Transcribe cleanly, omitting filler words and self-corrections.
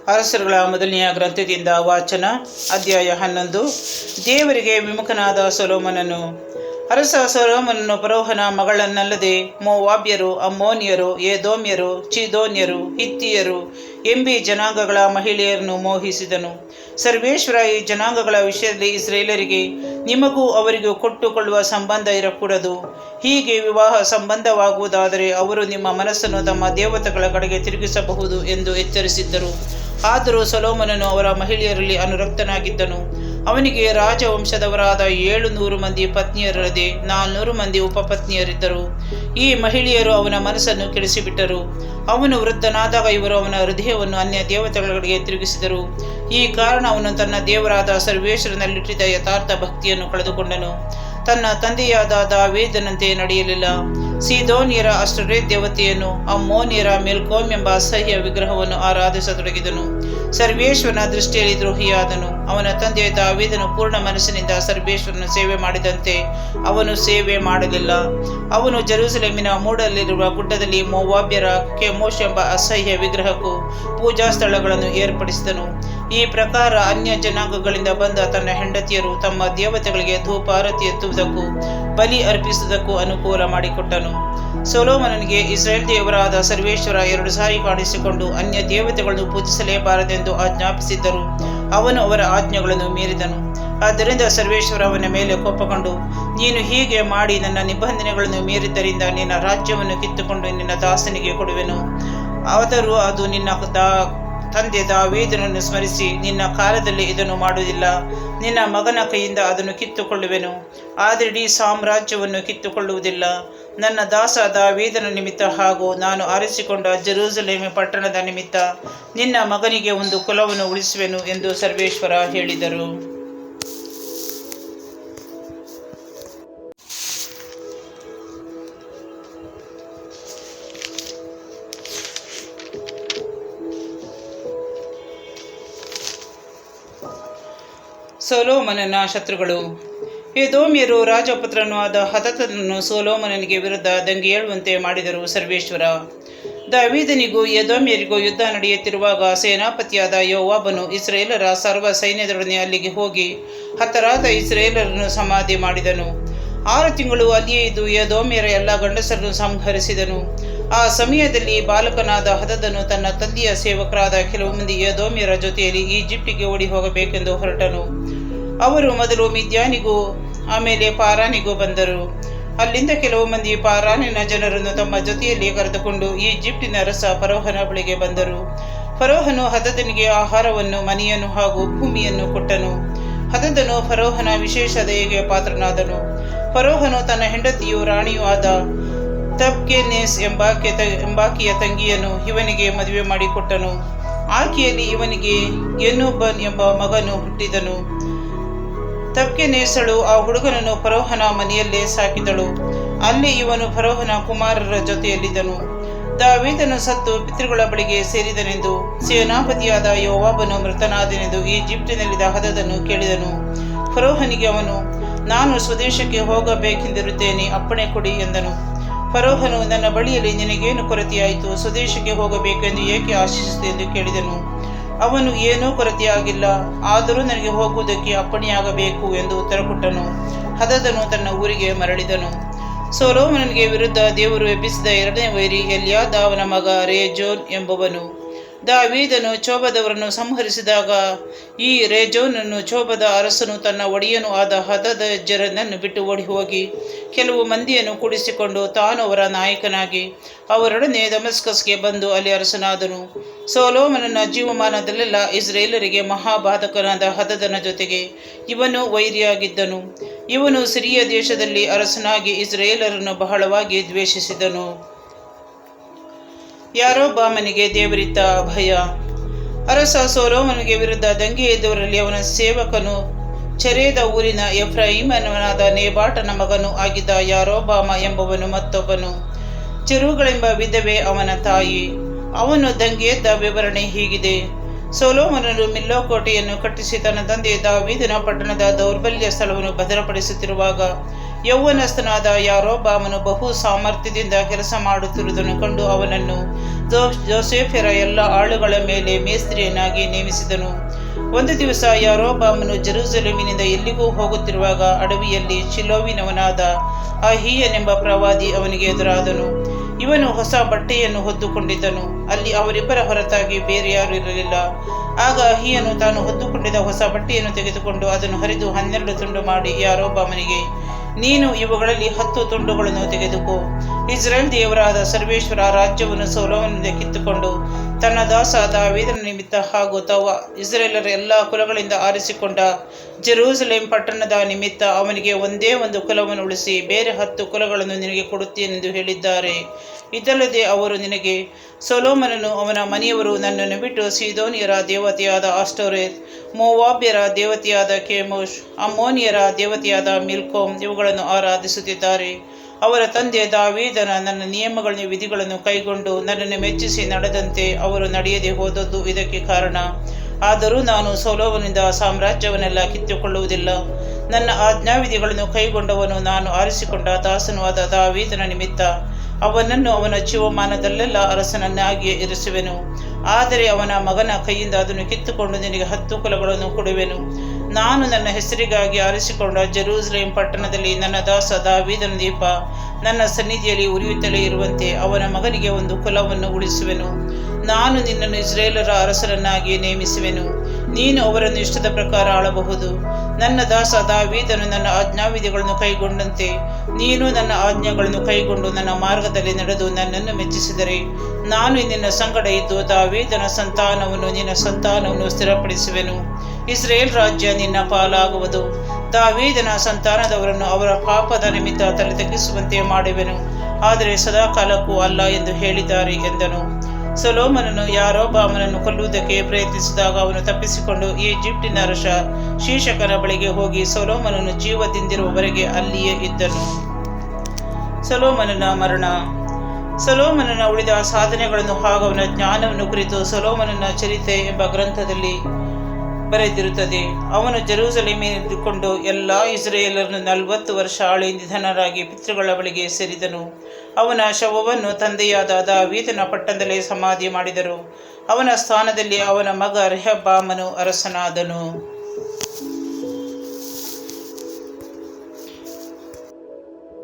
ಅರಸರುಗಳ ಮೊದಲನೆಯ ಗ್ರಂಥದಿಂದ ವಾಚನ. ಅಧ್ಯಾಯ 11. ದೇವರಿಗೆ ವಿಮುಖನಾದ ಸೊಲೊಮೋನನು. ಅರಸ ಸೊಲೊಮೋನನು ಫರೋಹನ ಮಗಳನ್ನಲ್ಲದೆ ಮೋವಾಬ್ಯರು, ಅಮ್ಮೋನಿಯರು, ಏದೋಮ್ಯರು, ಚೀದೋನ್ಯರು, ಹಿತ್ತಿಯರು ಎಂಬೀ ಜನಾಂಗಗಳ ಮಹಿಳೆಯರನ್ನು ಮೋಹಿಸಿದನು. ಸರ್ವೇಶ್ವರ ಈ ಜನಾಂಗಗಳ ವಿಷಯದಲ್ಲಿ ಇಸ್ರೇಲರಿಗೆ ನಿಮಗೂ ಅವರಿಗೂ ಕೊಟ್ಟುಕೊಳ್ಳುವ ಸಂಬಂಧ ಇರಕೂಡದು. ಹೀಗೆ ವಿವಾಹ ಸಂಬಂಧವಾಗುವುದಾದರೆ ಅವರು ನಿಮ್ಮ ಮನಸ್ಸನ್ನು ತಮ್ಮ ದೇವತೆಗಳ ಕಡೆಗೆ ತಿರುಗಿಸಬಹುದು ಎಂದು ಎಚ್ಚರಿಸಿದ್ದರು. ಆದರೂ ಸೊಲೊಮೋನನು ಅವರ ಮಹಿಳೆಯರಲ್ಲಿ ಅನುರಕ್ತನಾಗಿದ್ದನು. ಅವನಿಗೆ ರಾಜವಂಶದವರಾದ 700 ಮಂದಿ ಪತ್ನಿಯರಲ್ಲದೆ 400 ಮಂದಿ ಉಪಪತ್ನಿಯರಿದ್ದರು. ಈ ಮಹಿಳೆಯರು ಅವನ ಮನಸ್ಸನ್ನು ಕೆಡಿಸಿಬಿಟ್ಟರು. ಅವನು ವೃದ್ಧನಾದಾಗ ಇವರು ಅವನ ಹೃದಯವನ್ನು ಅನ್ಯ ದೇವತೆಗಳ ಕಡೆಗೆ ತಿರುಗಿಸಿದರು. ಈ ಕಾರಣ ಅವನು ತನ್ನ ದೇವರಾದ ಸರ್ವೇಶ್ವರನಲ್ಲಿಟ್ಟಿದ್ದ ಯಥಾರ್ಥ ಭಕ್ತಿಯನ್ನು ಕಳೆದುಕೊಂಡನು. ತನ್ನ ತಂದೆಯಾದ ದಾವೀದನಂತೆ ನಡೆಯಲಿಲ್ಲ. ಸೀದೋನ್ಯರ ಅಷ್ಟರೇತ್ ದೇವತೆಯನ್ನು, ಅಮ್ಮೋನಿಯರ ಮೆಲ್ಕೋಮ್ ಎಂಬ ಅಸಹ್ಯ ವಿಗ್ರಹವನ್ನು ಆರಾಧಿಸತೊಡಗಿದನು. ಸರ್ವೇಶ್ವರನ ದೃಷ್ಟಿಯಲ್ಲಿ ದ್ರೋಹಿಯಾದನು. ಅವನ ತಂದೆ ದಾವೀದನು ಪೂರ್ಣ ಮನಸ್ಸಿನಿಂದ ಸರ್ವೇಶ್ವರನ ಸೇವೆ ಮಾಡಿದಂತೆ ಅವನು ಸೇವೆ ಮಾಡಲಿಲ್ಲ. ಅವನು ಜೆರುಸಲೇಮಿನ ಮೂಡಲಿರುವ ಗುಡ್ಡದಲ್ಲಿ ಮೋವಾಬ್ಯರ ಕೆಮೋಷ್ ಎಂಬ ಅಸಹ್ಯ ವಿಗ್ರಹಕ್ಕೂ ಪೂಜಾ ಸ್ಥಳಗಳನ್ನು ಏರ್ಪಡಿಸಿದನು. ಈ ಪ್ರಕಾರ ಅನ್ಯ ಜನಾಂಗಗಳಿಂದ ಬಂದ ತನ್ನ ಹೆಂಡತಿಯರು ತಮ್ಮ ದೇವತೆಗಳಿಗೆ ಧೂಪಾರತಿ ಎತ್ತುವುದಕ್ಕೂ ಬಲಿ ಅರ್ಪಿಸುವುದಕ್ಕೂ ಅನುಕೂಲ ಮಾಡಿಕೊಟ್ಟನು. ಸೊಲೊಮೋನನಿಗೆ ಇಸ್ರೇಲ್ ದೇವರಾದ ಸರ್ವೇಶ್ವರ 2 ಸಾರಿ ಕಾಣಿಸಿಕೊಂಡು ಅನ್ಯ ದೇವತೆಗಳನ್ನು ಪೂಜಿಸಲೇಬಾರದೆಂದು ಆಜ್ಞಾಪಿಸಿದ್ದರು. ಅವನು ಅವರ ಆಜ್ಞೆಗಳನ್ನು ಮೀರಿದನು. ಆದ್ದರಿಂದ ಸರ್ವೇಶ್ವರ ಅವನ ಮೇಲೆ ಕೋಪಗೊಂಡು, ನೀನು ಹೀಗೆ ಮಾಡಿ ನನ್ನ ನಿಬಂಧನೆಗಳನ್ನು ಮೀರಿದ್ದರಿಂದ ನಿನ್ನ ರಾಜ್ಯವನ್ನು ಕಿತ್ತುಕೊಂಡು ನಿನ್ನ ದಾಸನಿಗೆ ಕೊಡುವೆನು. ಆದರೂ ಅದು ನಿನ್ನ ತಂದೆ ದಾವೀದನನ್ನು ಸ್ಮರಿಸಿ ನಿನ್ನ ಕಾಲದಲ್ಲಿ ಇದನ್ನು ಮಾಡುವುದಿಲ್ಲ. ನಿನ್ನ ಮಗನ ಕೈಯಿಂದ ಅದನ್ನು ಕಿತ್ತುಕೊಳ್ಳುವೆನು, ಆದರೆ ಇಡೀ ಸಾಮ್ರಾಜ್ಯವನ್ನು ಕಿತ್ತುಕೊಳ್ಳುವುದಿಲ್ಲ. ನನ್ನ ದಾಸ ದಾವೀದನ ನಿಮಿತ್ತ ಹಾಗೂ ನಾನು ಆರಿಸಿಕೊಂಡ ಜೆರುಸಲೇಮ್ ಪಟ್ಟಣದ ನಿಮಿತ್ತ ನಿನ್ನ ಮಗನಿಗೆ ಒಂದು ಕುಲವನ್ನು ಉಳಿಸುವೆನು ಎಂದು ಸರ್ವೇಶ್ವರ ಹೇಳಿದರು. ಸೊಲೊಮೋನನ ಶತ್ರುಗಳು. ಎದೋಮ್ಯರು ರಾಜಪುತ್ರನೂ ಆದ ಹದದನನ್ನು ಸೊಲೊಮೋನನಿಗೆ ವಿರುದ್ಧ ದಂಗೆ ಏಳುವಂತೆ ಮಾಡಿದರು. ಸರ್ವೇಶ್ವರ ದಾವೀದನಿಗೂ ಎದೋಮ್ಯರಿಗೂ ಯುದ್ಧ ನಡೆಯುತ್ತಿರುವಾಗ ಸೇನಾಪತಿಯಾದ ಯೋವಾಬನು ಇಸ್ರೇಲರ ಸರ್ವ ಸೈನ್ಯದೊಡನೆ ಅಲ್ಲಿಗೆ ಹೋಗಿ ಹತರಾದ ಇಸ್ರೇಲರನ್ನು ಸಮಾಧಿ ಮಾಡಿದನು. 6 ತಿಂಗಳು ಅಲ್ಲಿಯೇ ಇದ್ದು ಎದೋಮ್ಯರ ಎಲ್ಲ ಗಂಡಸರನ್ನು ಸಂಹರಿಸಿದನು. ಆ ಸಮಯದಲ್ಲಿ ಬಾಲಕನಾದ ಹದದನು ತನ್ನ ತಂದೆಯ ಸೇವಕರಾದ ಕೆಲವು ಮಂದಿ ಎದೋಮ್ಯರ ಜೊತೆಯಲ್ಲಿ ಈಜಿಪ್ಟಿಗೆ ಓಡಿ ಹೋಗಬೇಕೆಂದು ಹೊರಟನು. ಅವರು ಮೊದಲು ಮಿದ್ಯಾನಿಗೂ ಆಮೇಲೆ ಪಾರಾನಿಗೂ ಬಂದರು. ಅಲ್ಲಿಂದ ಕೆಲವು ಮಂದಿ ಪಾರಾನಿನ ಜನರನ್ನು ತಮ್ಮ ಜೊತೆಯಲ್ಲಿ ಕರೆದುಕೊಂಡು ಈಜಿಪ್ಟಿನ ಅರಸ ಫರೋಹನ ಬಳಿಗೆ ಬಂದರು. ಫರೋಹನು ಹದದನಿಗೆ ಆಹಾರವನ್ನು, ಮನೆಯನ್ನು ಹಾಗೂ ಭೂಮಿಯನ್ನು ಕೊಟ್ಟನು. ಹದದನು ಫರೋಹನ ವಿಶೇಷ ದಯೆಗೆ ಪಾತ್ರನಾದನು. ಫರೋಹನು ತನ್ನ ಹೆಂಡತಿಯು ರಾಣಿಯೂ ಆದ ತಬ್ಕೆನೆಸ್ ಎಂಬಾಕಿಯ ತಂಗಿಯನ್ನು ಇವನಿಗೆ ಮದುವೆ ಮಾಡಿಕೊಟ್ಟನು. ಆಕೆಯಲ್ಲಿ ಇವನಿಗೆ ಎನೋಬನ್ ಎಂಬ ಮಗನು ಹುಟ್ಟಿದನು. ತಬ್ಕೆನೆಸಳು ಆ ಹುಡುಗನನ್ನು ಫರೋಹನ ಮನೆಯಲ್ಲೇ ಸಾಕಿದಳು. ಅಲ್ಲಿ ಇವನು ಫರೋಹನ ಕುಮಾರರ ಜೊತೆಯಲ್ಲಿದ್ದನು. ದಾವೀದನು ಸತ್ತು ಪಿತೃಗಳ ಬಳಿಗೆ ಸೇರಿದನೆಂದು ಸೇನಾಪತಿಯಾದ ಯೋವಾಬನು ಮೃತನಾದನೆಂದು ಈಜಿಪ್ಟಿನಲ್ಲಿದ್ದ ಹದದನು ಕೇಳಿದನು. ಫರೋಹನಿಗೆ ಅವನು, ನಾನು ಸ್ವದೇಶಕ್ಕೆ ಹೋಗಬೇಕೆಂದಿರುತ್ತೇನೆ, ಅಪ್ಪಣೆ ಕೊಡಿ ಎಂದನು. ಫರೋಹನು, ನನ್ನ ಬಳಿಯಲ್ಲಿ ನಿನಗೇನು ಕೊರತೆಯಾಯಿತು? ಸ್ವದೇಶಕ್ಕೆ ಹೋಗಬೇಕೆಂದು ಏಕೆ ಆಶಿಸಿದೆ ಎಂದು ಕೇಳಿದನು. ಅವನು, ಏನೂ ಕೊರತೆಯಾಗಿಲ್ಲ, ಆದರೂ ನನಗೆ ಹೋಗುವುದಕ್ಕೆ ಅಪ್ಪಣೆಯಾಗಬೇಕು ಎಂದು ಉತ್ತರ ಕೊಟ್ಟನು. ಹದದನು ತನ್ನ ಊರಿಗೆ ಮರಳಿದನು. ಸೊಲೊಮೋನನಿಗೆ ವಿರುದ್ಧ ದೇವರು ಎಬ್ಬಿಸಿದ 2ನೇ ವೈರಿ ಎಲ್ಯಾದ ಅವನ ಮಗ ರೇಜೋನ್ ಎಂಬುವನು. ದಾವೀದನು ಚೋಬದವರನ್ನು ಸಂಹರಿಸಿದಾಗ ಈ ರೇಜೋನನ್ನು ಚೋಬದ ಅರಸನು ತನ್ನ ಒಡೆಯನೂ ಆದ ಹದದೆಜರನನ್ನು ಬಿಟ್ಟು ಓಡಿ ಹೋಗಿ ಕೆಲವು ಮಂದಿಯನ್ನು ಕೂಡಿಸಿಕೊಂಡು ತಾನು ಅವರ ನಾಯಕನಾಗಿ ಅವರೊಡನೆ ದಮಸ್ಕಸ್ಗೆ ಬಂದು ಅಲ್ಲಿ ಅರಸನಾದನು. ಸೊಲೊಮೋನನ ಜೀವಮಾನದಲ್ಲೆಲ್ಲ ಇಸ್ರೇಲರಿಗೆ ಮಹಾಬಾಧಕನಾದ ಹದದನ ಜೊತೆಗೆ ಇವನು ವೈರಿಯಾಗಿದ್ದನು. ಇವನು ಸಿರಿಯ ದೇಶದಲ್ಲಿ ಅರಸನಾಗಿ ಇಸ್ರೇಲರನ್ನು ಬಹಳವಾಗಿ ದ್ವೇಷಿಸಿದನು. ಯಾರೊಬ್ಬಾಮನಿಗೆ ದೇವರಿದ್ದ ಅಭಯ. ಅರಸ ಸೊಲೊಮೋನನಿಗೆ ವಿರುದ್ಧ ದಂಗೆ ಎದ್ದವರಲ್ಲಿ ಅವನ ಸೇವಕನು ಚೆರೇದ ಊರಿನ ಎಫ್ರಾಯಿಮನಾದ ನೇಬಾಟನ ಮಗನೂ ಆಗಿದ್ದ ಯಾರೊಬ್ಬಾಮ ಎಂಬವನು ಮತ್ತೊಬ್ಬನು. ಚೆರುಗಳೆಂಬ ವಿಧವೆ ಅವನ ತಾಯಿ. ಅವನು ದಂಗೆ ಎದ್ದ ವಿವರಣೆ ಹೀಗಿದೆ. ಸೊಲೊಮೋನನು ಮಿಲ್ಲೋ ಕೋಟೆಯನ್ನು ಕಟ್ಟಿಸಿ ತನ್ನ ತಂದೆ ದಾವೀದನ ಪಟ್ಟಣದ ದೌರ್ಬಲ್ಯ ಸ್ಥಳವನ್ನು ಭದ್ರಪಡಿಸುತ್ತಿರುವಾಗ ಯೌವನಸ್ಥನಾದ ಯಾರೊಬ್ಬಾಮನು ಬಹು ಸಾಮರ್ಥ್ಯದಿಂದ ಕೆಲಸ ಮಾಡುತ್ತಿರುವುದನ್ನು ಕಂಡು ಅವನನ್ನು ಜೋಸೆಫರ ಎಲ್ಲ ಆಳುಗಳ ಮೇಲೆ ಮೇಸ್ತ್ರಿಯನ್ನಾಗಿ ನೇಮಿಸಿದನು. ಒಂದು ದಿವಸ ಯಾರೊಬ್ಬಾಮನು ಜೆರುಸಲೇಮಿನಿಂದ ಎಲ್ಲಿಗೂ ಹೋಗುತ್ತಿರುವಾಗ ಅಡವಿಯಲ್ಲಿ ಶಿಲೋವಿನವನಾದ ಅಹೀಯನೆಂಬ ಪ್ರವಾದಿ ಅವನಿಗೆ ಎದುರಾದನು. ಇವನು ಹೊಸ ಬಟ್ಟೆಯನ್ನು ಹೊದ್ದುಕೊಂಡಿದ್ದನು. ಅಲ್ಲಿ ಅವರಿಬ್ಬರ ಹೊರತಾಗಿ ಬೇರೆ ಯಾರೂ ಇರಲಿಲ್ಲ. ಆಗ ಅಹೀಯನು ತಾನು ಹೊದ್ದುಕೊಂಡಿದ್ದ ಹೊಸ ಬಟ್ಟೆಯನ್ನು ತೆಗೆದುಕೊಂಡು ಅದನ್ನು ಹರಿದು 12 ತುಂಡು ಮಾಡಿ ಯಾರೊಬ್ಬಾಮನಿಗೆ, ನೀನು ಇವುಗಳಲ್ಲಿ 10 ತುಂಡುಗಳನ್ನು ತೆಗೆದುಕೋ. ಇಸ್ರೇಲ್ ದೇವರಾದ ಸರ್ವೇಶ್ವರ ರಾಜ್ಯವನ್ನು ಸೊಲೊಮೋನನಿಂದ ಕಿತ್ತುಕೊಂಡು ತನ್ನ ದಾಸ ದಾವೀದನ ನಿಮಿತ್ತ ಹಾಗೂ ಇಸ್ರೇಲರ ಎಲ್ಲ ಕುಲಗಳಿಂದ ಆರಿಸಿಕೊಂಡ ಜೆರೂಸಲೇಮ್ ಪಟ್ಟಣದ ನಿಮಿತ್ತ ಅವನಿಗೆ ಒಂದೇ ಒಂದು ಕುಲವನ್ನು ಉಳಿಸಿ ಬೇರೆ 10 ಕುಲಗಳನ್ನು ನಿನಗೆ ಕೊಡುತ್ತೇನೆಂದು ಹೇಳಿದ್ದಾರೆ. ಇದಲ್ಲದೆ ಅವರು ನಿನಗೆ, ಸೊಲೊಮೋನನು ಅವನ ಮನೆಯವರು ನನ್ನನ್ನು ಬಿಟ್ಟು ಸೀದೋನಿಯರ ದೇವತೆಯಾದ ಆಸ್ಟೋರೆತ್, ಮೋವಾಬ್ಯರ ದೇವತೆಯಾದ ಕೆಮೋಷ್, ಅಮ್ಮೋನಿಯರ ದೇವತೆಯಾದ ಮಿಲ್ಕೋಮ್ ಇವುಗಳನ್ನು ಆರಾಧಿಸುತ್ತಿದ್ದಾರೆ. ಅವರ ತಂದೆ ದಾವೀದನ ನನ್ನ ನಿಯಮಗಳನ್ನು ವಿಧಿಗಳನ್ನು ಕೈಗೊಂಡು ನನ್ನನ್ನು ಮೆಚ್ಚಿಸಿ ನಡೆದಂತೆ ಅವರು ನಡೆಯದೆ ಹೋದದ್ದು ಇದಕ್ಕೆ ಕಾರಣ. ಆದರೂ ನಾನು ಸೊಲೊಮೋನನಿಂದ ಸಾಮ್ರಾಜ್ಯವನ್ನೆಲ್ಲ ಕಿತ್ತುಕೊಳ್ಳುವುದಿಲ್ಲ. ನನ್ನ ಆಜ್ಞಾವಿಧಿಗಳನ್ನು ಕೈಗೊಂಡವನು ನಾನು ಆರಿಸಿಕೊಂಡ ದಾಸನೂ ಆದ ದಾವೀದನ ನಿಮಿತ್ತ ಅವನನ್ನು ಅವನ ಜೀವಮಾನದಲ್ಲೆಲ್ಲ ಅರಸನನ್ನಾಗಿಯೇ ಇರಿಸುವೆನು. ಆದರೆ ಅವನ ಮಗನ ಕೈಯಿಂದ ಅದನ್ನು ಕಿತ್ತುಕೊಂಡು ನಿನಗೆ 10 ಕುಲಗಳನ್ನು ಕೊಡುವೆನು. ನಾನು ನನ್ನ ಹೆಸರಿಗಾಗಿ ಆರಿಸಿಕೊಂಡ ಜೆರೂಸಲೇಮ್ ಪಟ್ಟಣದಲ್ಲಿ ನನ್ನ ದಾಸ ದಾವೀದನ ದೀಪ ನನ್ನ ಸನ್ನಿಧಿಯಲ್ಲಿ ಉರಿಯುತ್ತಲೇ ಇರುವಂತೆ ಅವನ ಮಗನಿಗೆ ಒಂದು ಕುಲವನ್ನು ಉಳಿಸುವೆನು. ನಾನು ನಿನ್ನನ್ನು ಇಸ್ರೇಲರ ಅರಸರನ್ನಾಗಿ ನೇಮಿಸುವೆನು. ನೀನು ಅವರನ್ನು ಇಷ್ಟದ ಪ್ರಕಾರ ಆಳಬಹುದು. ನನ್ನ ದಾಸ ದಾವೀದನು ನನ್ನ ಆಜ್ಞಾವಿಧಿಗಳನ್ನು ಕೈಗೊಂಡಂತೆ ನೀನು ನನ್ನ ಆಜ್ಞೆಗಳನ್ನು ಕೈಗೊಂಡು ನನ್ನ ಮಾರ್ಗದಲ್ಲಿ ನಡೆದು ನನ್ನನ್ನು ಮೆಚ್ಚಿಸಿದರೆ ನಾನು ನಿನ್ನ ಸಂಗಡ ಇದ್ದು ದಾವೀದನ ಸಂತಾನವನ್ನು ನಿನ್ನ ಸಂತಾನವನ್ನು ಸ್ಥಿರಪಡಿಸುವೆನು. ಇಸ್ರೇಲ್ ರಾಜ್ಯ ನಿನ್ನ ಪಾಲಾಗುವುದು. ದಾವೀದನ ಸಂತಾನದವರನ್ನು ಅವರ ಪಾಪದ ನಿಮಿತ್ತ ತಲೆ ತಗ್ಗಿಸುವಂತೆ ಮಾಡುವೆನು, ಆದರೆ ಸದಾಕಾಲಕ್ಕೂ ಅಲ್ಲ ಎಂದು ಹೇಳಿದ್ದಾರೆ ಎಂದನು. ಸೊಲೊಮೋನನು ಯಾರೊಬ್ಬಾಮನನ್ನು ಕೊಲ್ಲುವುದಕ್ಕೆ ಪ್ರಯತ್ನಿಸಿದಾಗ ಅವನು ತಪ್ಪಿಸಿಕೊಂಡು ಈಜಿಪ್ಟಿನ ಅರಸ ಶೀಶಕನ ಬಳಿಗೆ ಹೋಗಿ ಸೊಲೊಮೋನನು ಜೀವದಿಂದಿರುವವರೆಗೆ ಅಲ್ಲಿಯೇ ಇದ್ದನು. ಸೊಲೊಮೋನನ ಮರಣ. ಸೊಲೊಮೋನನ ಉಳಿದ ಸಾಧನೆಗಳನ್ನು ಹಾಗೂ ಅವನ ಜ್ಞಾನವನ್ನು ಕುರಿತು ಸೊಲೊಮೋನನ ಚರಿತೆ ಎಂಬ ಗ್ರಂಥದಲ್ಲಿ ಬರೆದಿರುತ್ತದೆ. ಅವನು ಜೆರೂಸಲೇಮಿನಿದ್ದುಕೊಂಡು ಎಲ್ಲ ಇಸ್ರಾಯೇಲರನ್ನು 40 ವರ್ಷ ಆಳಿ ನಿಧನರಾಗಿ ಪಿತೃಗಳ ಬಳಿಗೆ ಸೇರಿದನು. ಅವನ ಶವವನ್ನು ತಂದೆಯಾದ ದಾವೀದನ ಪಟ್ಟಣದಲ್ಲೇ ಸಮಾಧಿ ಮಾಡಿದರು. ಅವನ ಸ್ಥಾನದಲ್ಲಿ ಅವನ ಮಗ ರೆಹಬ್ಬಾಮನು ಅರಸನಾದನು.